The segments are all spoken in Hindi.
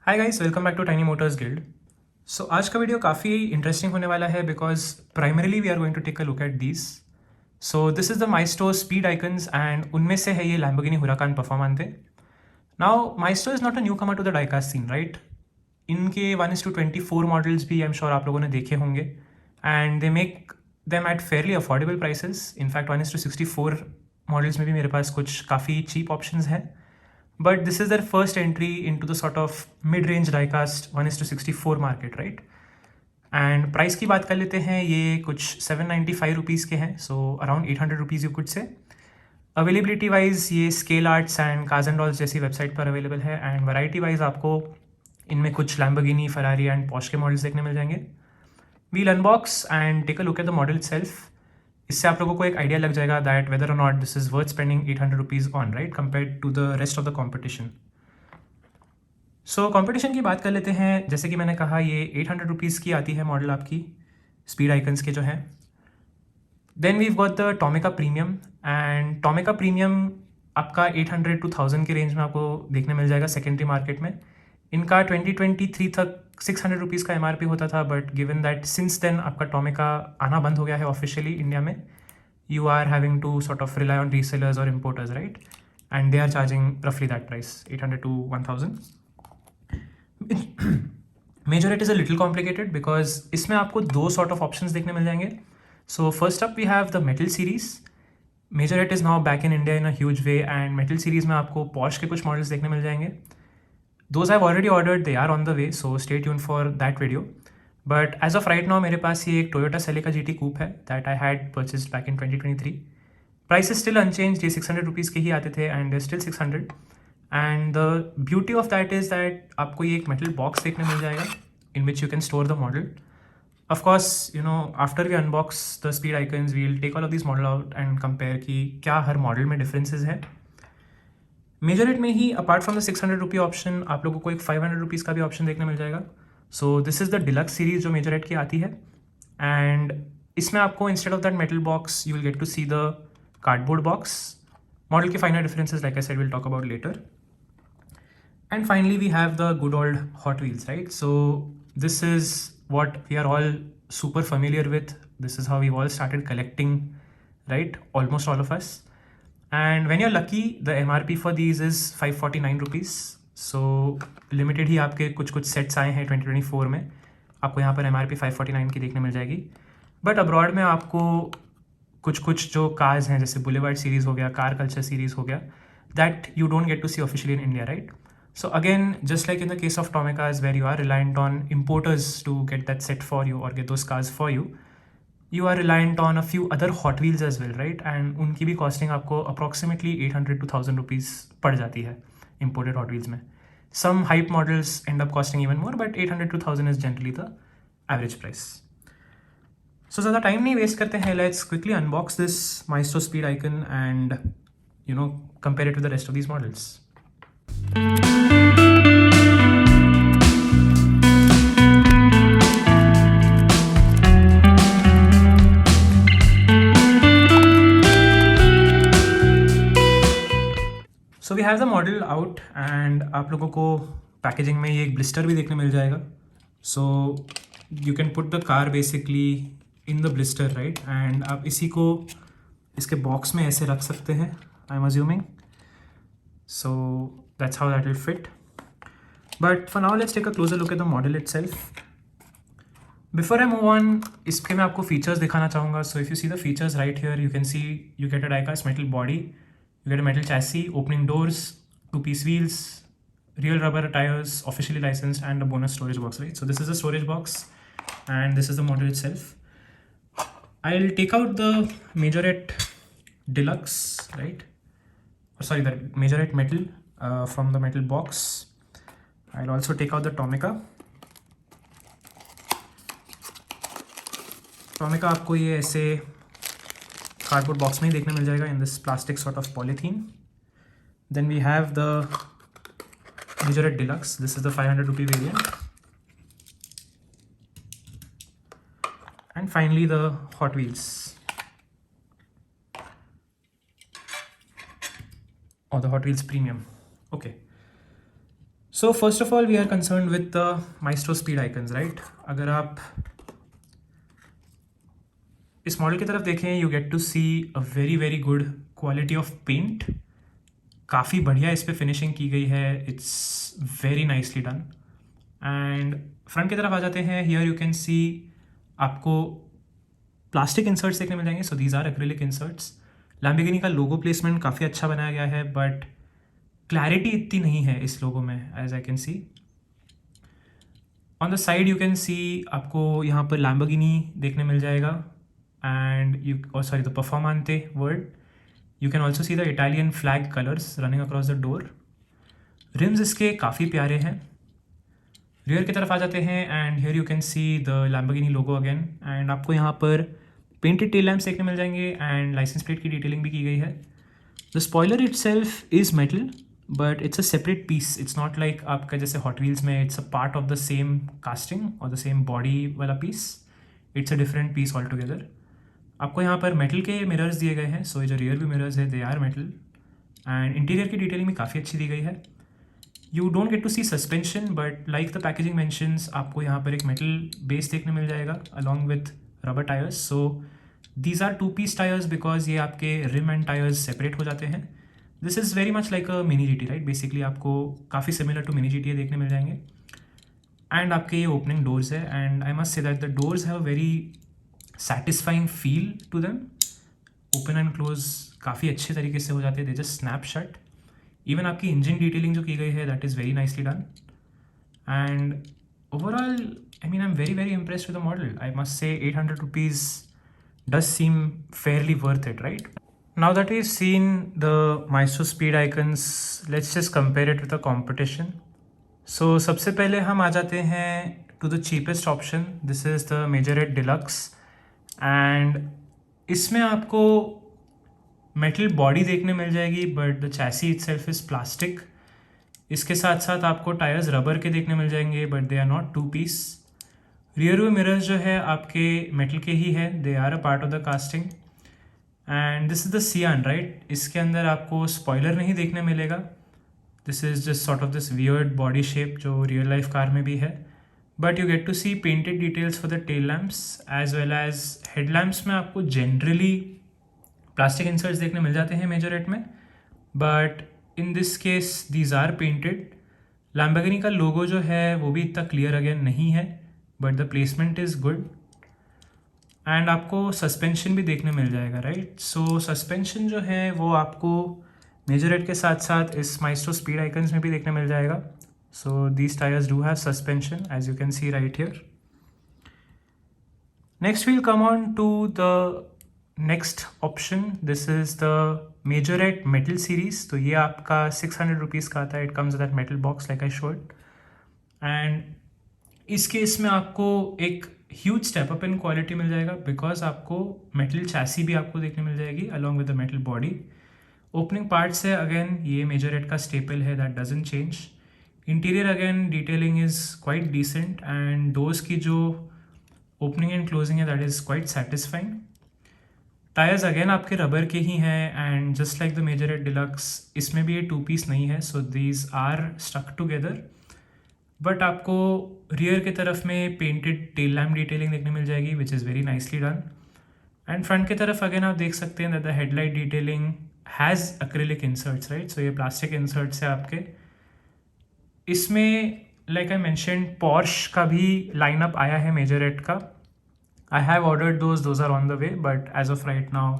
Hi guys, welcome back to tiny motors guild. So आज का वीडियो काफ़ी इंटरेस्टिंग होने वाला है because primarily we are going to take a look at these. So this is the Maisto speed icons and उनमें से है ये Lamborghini Huracan Performante. Now Maisto is not a newcomer to the diecast scene, right? इनके 1:24 मॉडल्स भी आई एम श्योर आप लोगों ने देखे होंगे and they make them at Fairlie affordable prices. In fact 1:64 models में भी मेरे पास कुछ काफ़ी चीप ऑप्शंस हैं, but this is their first entry into the sort of mid-range diecast 1:64 market, right? And price की बात कर लेते हैं, ये कुछ 795 रुपीज़ के हैं, so around 800 rupees you could say. Availability wise ये scale arts and cars and dolls जैसी वेबसाइट पर अवेलेबल है एंड वैरायटी वाइज आपको इनमें कुछ लैम्बोर्गिनी, फरारी एंड पॉश के मॉडल्स देखने मिल जाएंगे। We'll unbox and take a look at the model self. इससे आप लोगों को एक आइडिया लग जाएगा दैट वेदर और not this is worth spending 800 rupees on, right, compared to the rest of the competition. So competition की बात कर लेते हैं। जैसे कि मैंने कहा, ये 800 रुपीज़ की आती है मॉडल आपकी स्पीड आइकन्स के जो हैं। Then we've got the Tomica premium and Tomica premium आपका 800 to 1000 के रेंज में आपको देखने मिल जाएगा सेकेंडरी मार्केट में। इनका 2023 तक 600 रुपीज़ का MRP होता था, but given that since then आपका टोमिका आना बंद हो गया है ऑफिशियली इंडिया में, you are having to sort of rely on resellers or importers, right? And they are charging roughly that price, 800 to 1000. Majorette is a little complicated because इसमें आपको दो sort of options देखने मिल जाएंगे. So first up we have the metal series. Majorette is now back in India in a huge way and metal series में आपको Porsche के कुछ models देखने मिल जाएंगे. Those I've already ordered, they are on the way, so stay tuned for that video. But as of right now मेरे पास ये एक टोयोटा सेलिका GT कूप है that I had purchase back in 2023. Price is still unchanged, ये 600 रुपीज़ के ही आते थे and still 600. And the beauty of that is that आपको ये एक मेटल बॉक्स देखने मिल जाएगा in which you can store the model. Of course you know after we unbox the speed icons we will take all of this model out and compare कि क्या हर मॉडल में डिफरेंसेस है. मेजोरेट में ही apart from the 600 rupee option आप लोगों को एक 500 रुपीज़ का भी ऑप्शन देखने मिल जाएगा. So this is the deluxe series जो मेजोरेट की आती है एंड इसमें आपको instead of that metal box you will get to see the cardboard box. Model के final differences like I said will talk about later. And finally we have the good old Hot Wheels, right? So this is what we are all super familiar with. This is how we've all started collecting, right? Almost all of us. And when you're lucky, the MRP for these is 549 rupees. So limited ही आपके कुछ कुछ सेट्स आए हैं 2024 में. आपको यहाँ पर MRP 549 की देखने मिल जाएगी. बट अब्रॉड में आपको कुछ कुछ जो कार्स हैं जैसे बुलेवार्ड सीरीज़ हो गया, कार कल्चर सीरीज़ हो गया, that you don't get to see officially in India, right? So again, just like in the case of Tomicas where you are reliant on importers to get that set for you or get those cars for you, you are reliant on a few other Hot Wheels as well, right? And उनकी भी costing आपको approximately 800 to 1000 rupees पड़ जाती है imported Hot Wheels में. Some hype models end up costing even more, but 800 to 1000 is generally the average price. So ज़्यादा टाइम नहीं वेस्ट करते हैं, let's quickly unbox this Maisto Speed Icon and compare it with the rest of these models. So we have the model out and आप लोगों को पैकेजिंग में ये एक ब्लिस्टर भी देखने मिल जाएगा. So you can put the car basically in the blister, right? And आप इसी को इसके बॉक्स में ऐसे रख सकते हैं, I am assuming. So that's how that will fit. But for now let's take a closer look at the model itself. Before I move on, इसके मैं आपको फीचर्स दिखाना चाहूँगा. So if you see the features right here, you can see you get a diecast metal body, you get a metal chassis, opening doors, 2-piece wheels, real rubber tires, officially licensed, and a bonus storage box, right? So this is a storage box and this is the model itself. I'll take out the Majorette Deluxe, right? Or sorry, the Majorette metal from the metal box. I'll also take out the Tomica. Tomica आपको ये ऐसे कार्डबोर्ड बॉक्स में ही देखने मिल जाएगा in this plastic sort of polythene. Then we have the Majorette Deluxe. This is the 500 rupee variant. And finally the Hot Wheels और the Hot Wheels premium. Okay, so first of all we are concern with the Maisto speed icons, right. अगर आप इस मॉडल की तरफ देखें, you get to see a very very good quality of paint. काफ़ी बढ़िया इस पर फिनिशिंग की गई है, it's very nicely done. And front की तरफ आ जाते हैं, हियर यू कैन सी आपको प्लास्टिक इंसर्ट्स देखने मिल जाएंगे। So these are acrylic inserts. Lamborghini का लोगो प्लेसमेंट काफ़ी अच्छा बनाया गया है, बट क्लैरिटी इतनी नहीं है इस लोगो में, as I can see. On the side you can see आपको यहाँ पर लैम्बोर्गिनी देखने मिल जाएगा, and you sorry the Performante word. You can also see the Italian flag colours running across the door. Rims इसके काफ़ी प्यारे हैं। रियर की तरफ आ जाते हैं, and here you can see the Lamborghini logo again, and आपको यहाँ पर पेंटेड टेल लैम्प्स देखने मिल जाएंगे, एंड लाइसेंस प्लेट की डिटेलिंग भी की गई है। The spoiler itself is metal, but it's a separate piece. It's not like आपका जैसे हॉट व्हील्स में it's a part of the same casting और द सेम बॉडी वाला piece. It's a different piece all together. आपको यहाँ पर मेटल के मिरर्स दिए गए हैं, सो ये जो रियर व्यू मिरर्स है they are metal, and interior की डिटेलिंग भी काफ़ी अच्छी दी गई है। You don't get to see suspension, but like the packaging mentions, आपको यहाँ पर एक मेटल बेस देखने मिल जाएगा along with rubber tyres. So these are 2-piece tyres because ये आपके रिम एंड टायर्स सेपरेट हो जाते हैं। This is very much like a mini GT, right. Basically आपको काफ़ी सिमिलर टू मिनी GT देखने मिल जाएंगे। एंड आपके ये ओपनिंग डोर्स है, and I must say that the doors have a very satisfying feel to them. Open and close काफ़ी अच्छे तरीके से हो जाते हैं, they just snap shut. Even आपकी इंजन डिटेलिंग जो की गई है that is very nicely done, and overall I mean I am very very impressed with the model. I must say 800 rupees does seem fairly worth it, right? Now that we've seen the Maisto Speed Icons, let's just compare it with the competition. So सबसे पहले हम आ जाते हैं to the cheapest option. This is the Majorette Deluxe, and इसमें आपको मेटल बॉडी देखने मिल जाएगी, but the chassis itself is plastic. इसके साथ साथ आपको टायर्स रबर के देखने मिल जाएंगे, but they are not 2-piece। Rear view mirrors जो है आपके मेटल के ही है, they are a part of the casting, and this is the Sian, right. इसके अंदर आपको स्पॉइलर नहीं देखने मिलेगा। This is just sort of this weird body shape जो रियल लाइफ कार में भी है, but you get to see painted details for the tail lamps as well as head lamps में आपको जनरली प्लास्टिक इंसर्ट्स देखने मिल जाते हैं मेजोरेट में, but in this case these are painted. Lamborghini का लोगो जो है वो भी इतना क्लियर अगेन नहीं है, but the placement is good, and आपको सस्पेंशन भी देखने मिल जाएगा, राइट। सो सस्पेंशन जो है वो आपको मेजोरेट के साथ साथ इस माइस्टो स्पीड आइकन्स में भी देखने मिल जाएगा। So these tyres do have suspension as you can see right here. Next we'll come on to the next option. This is the Majorette metal series. तो ये आपका 600 रुपीज़ का आता है। It comes that metal box like I showed, and इस केस में आपको एक huge step up in quality मिल जाएगा, बिकॉज आपको मेटल चैसी भी आपको देखने मिल जाएगी along with the metal body. Opening parts है अगेन ये मेजोरेट का स्टेपल है, that doesn't change. Interior again detailing is quite decent, and doors की जो ओपनिंग एंड क्लोजिंग है that is quite satisfying. Tyres again आपके रबर के ही हैं, and just like the Majorette deluxe इसमें भी ये 2-piece नहीं है, so these are stuck together. But आपको रियर की तरफ में पेंटेड टेल लैम्प डिटेलिंग देखने मिल जाएगी which is very nicely done, and front की तरफ अगेन आप देख सकते हैं that the headlight detailing has acrylic inserts, right. So ये प्लास्टिक इंसर्ट्स है आपके। इसमें लाइक आई मैंशनड पॉर्श का भी लाइनअप आया है मेजोरेट का। I have ordered those are on the way, but as of right now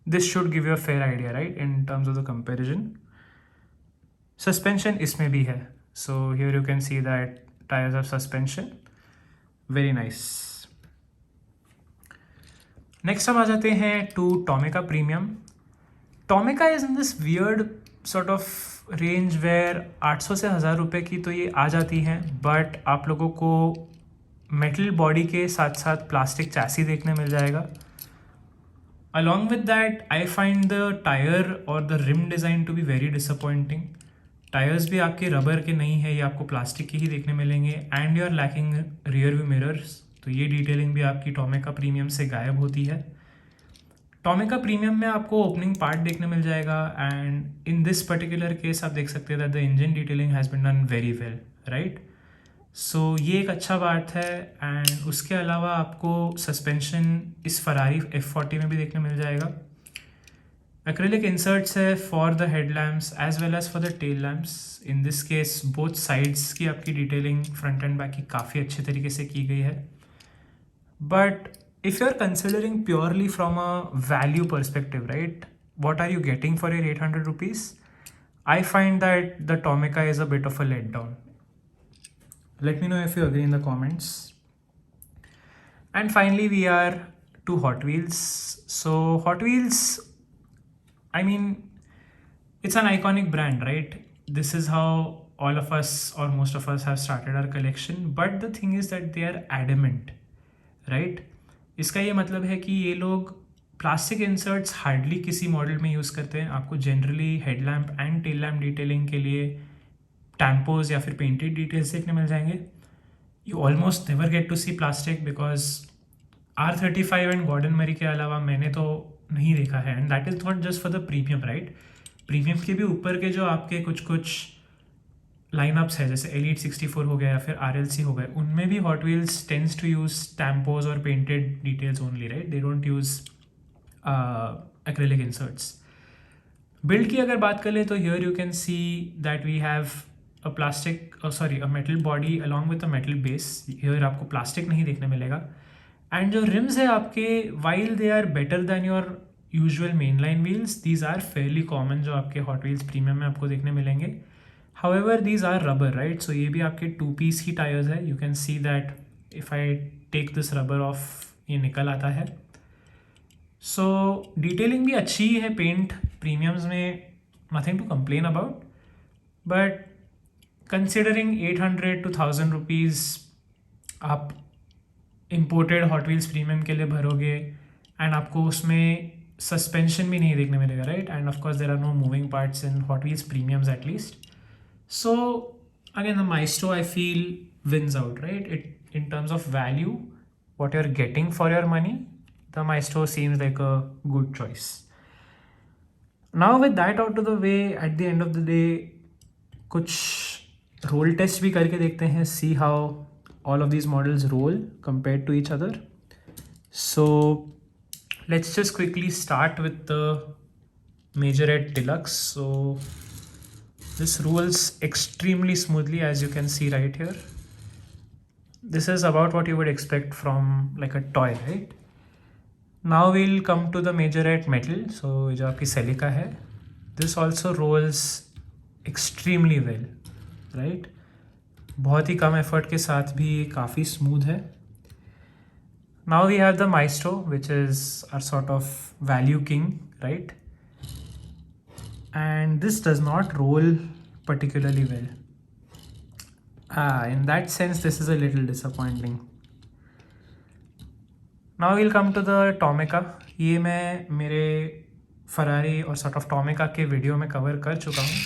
this should give you a fair idea, right, in terms of the comparison. Suspension इसमें भी है, so here you can see that tires have suspension, very nice. Next हम आ जाते हैं to Tomica Premium. Tomica is in this weird sort of range where 800 से 1000 रुपये की तो ये आ जाती हैं, बट आप लोगों को मेटल बॉडी के साथ साथ प्लास्टिक चैसी देखने मिल जाएगा। Along with that, I find the tire or the rim design to be very disappointing. Tyres भी आपके रबर के नहीं है, ये आपको प्लास्टिक के ही देखने मिलेंगे, and you are lacking rear view mirrors. तो ये डिटेलिंग भी आपकी टोमिका प्रीमियम से गायब होती है। टॉमिका प्रीमियम में आपको ओपनिंग पार्ट देखने मिल जाएगा and in this particular case आप देख सकते हैं that the engine detailing has been done very well, right. So ये एक अच्छा बात है एंड उसके अलावा आपको सस्पेंशन इस फरारी F40 में भी देखने मिल जाएगा। एक्रेलिक इंसर्ट्स है for the headlamps as well as for the tail lamps. In this case both sides की आपकी डिटेलिंग फ्रंट एंड बैक की काफ़ी अच्छे तरीके से की गई है। But if you're considering purely from a value perspective, right, what are you getting for your 800 rupees? I find that the Tomica is a bit of a letdown. Let me know if you agree in the comments. And finally we are to Hot Wheels. So Hot Wheels, I mean, it's an iconic brand, right? This is how all of us or most of us have started our collection, but the thing is that they are adamant, right? इसका ये मतलब है कि ये लोग प्लास्टिक इंसर्ट्स हार्डली किसी मॉडल में यूज़ करते हैं। आपको generally headlamp and tail lamp detailing के लिए टैम्पोज या फिर पेंटेड डिटेल्स देखने मिल जाएंगे। You almost never get to see plastic because R35 and Gordon Murray के अलावा मैंने तो नहीं देखा है, and that is not just for the premium, right. Premium के भी ऊपर के जो आपके कुछ लाइनअप्स है जैसे एलीट 64 हो गया या फिर RLC हो गए, उनमें भी Hot Wheels tends to use tampos और painted details only, right. They don't use acrylic inserts. Build की अगर बात करें तो here you can see that we have a metal body along with a metal base. Here आपको प्लास्टिक नहीं देखने मिलेगा एंड जो रिम्स है आपके, while they are better than your usual main line wheels, these are fairly common जो आपके हॉट व्हील्स प्रीमियम में आपको देखने मिलेंगे। However, these are rubber, right? So ये भी आपके 2 piece ही टायर्स है। You can see that if I take this rubber off, ये निकल आता है। So डिटेलिंग भी अच्छी है, पेंट प्रीमियम्स में nothing to complain about, but considering 800 to 1000 rupees आप imported Hot Wheels प्रीमियम के लिए भरोगे एंड आपको उसमें सस्पेंशन भी नहीं देखने मिलेगा, right. And of course there are no moving parts in Hot Wheels premiums at least. So again, the Maisto I feel wins out, right? In terms of value, what you're getting for your money, the Maisto seems like a good choice. Now with that out of the way, at the end of the day, कुछ roll test भी करके देखते हैं, see how all of these models roll compared to each other. So let's just quickly start with the Majorette Deluxe. So this rolls extremely smoothly, as you can see right here. This is about what you would expect from like a toy, right? Now we'll come to the Majorette Metal. So जो आपकी Celica है, this also rolls extremely well, right? बहुत ही कम effort के साथ भी काफ़ी smooth है। Now we have the Maisto, which is our sort of value king, right? And this does not roll particularly well. In that sense, this is a little disappointing. Now we'll come to the Tomica. ये मैं मेरे Ferrari और sort of Tomica के वीडियो में कवर कर चुका हूँ,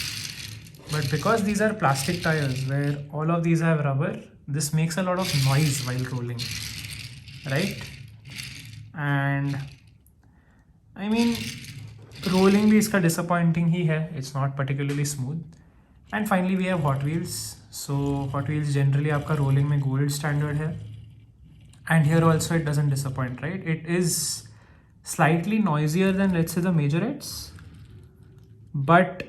but because these are plastic tires where all of these have rubber, this makes a lot of noise while rolling, right? And I mean, rolling भी इसका डिसअपॉइंटिंग ही है, it's not particularly smooth. And finally we have Hot Wheels. So Hot Wheels generally आपका रोलिंग में गोल्ड स्टैंडर्ड है and here also it doesn't disappoint, right. It is slightly noisier than let's say the Majorettes, but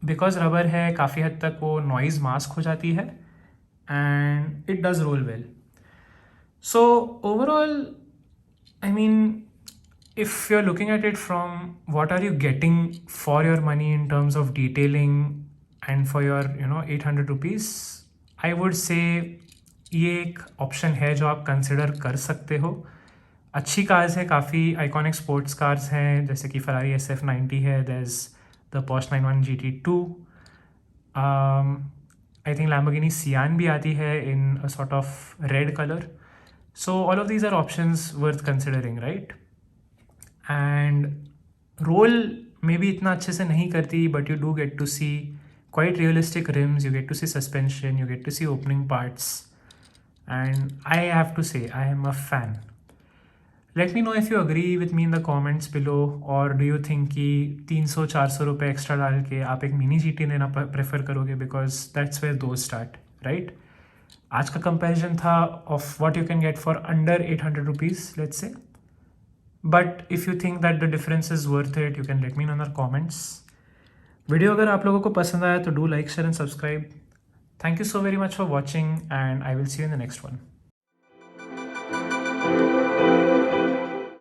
because rubber है काफ़ी हद तक वो नॉइज़ मास्क हो जाती है and it does roll well. So overall I mean, if you're looking at it from what are you getting for your money in terms of detailing and for your 800 rupees, I would say ये एक ऑप्शन है जो आप कंसिडर कर सकते हो। अच्छी कार्स है, काफ़ी आइकॉनिक स्पोर्ट्स कार्स हैं जैसे कि Ferrari SF90 है, there's the Porsche 911 GT2, I think Lamborghini Sian भी आती है in a sort of red color. So all of these are options worth considering, right? And roll में भी इतना अच्छे से नहीं करती, but you do get to see quite realistic rims, you get to see suspension, you get to see opening parts, and I have to say I am a fan. Let me know if you agree with me in the comments below, और डू यू थिंक कि 300-400 रुपये एक्स्ट्रा डाल के आप एक मिनी GT लेना प्रेफर करोगे, because that's where those start, right? आज का कंपैरिजन था of what you can get for under 800 rupees, let's say. But if you think that the difference is worth it, you can let me know in our comments. Video अगर आप लोगों को पसंद आया तो do like, share and subscribe. Thank you so very much for watching, and I will see you in the next one.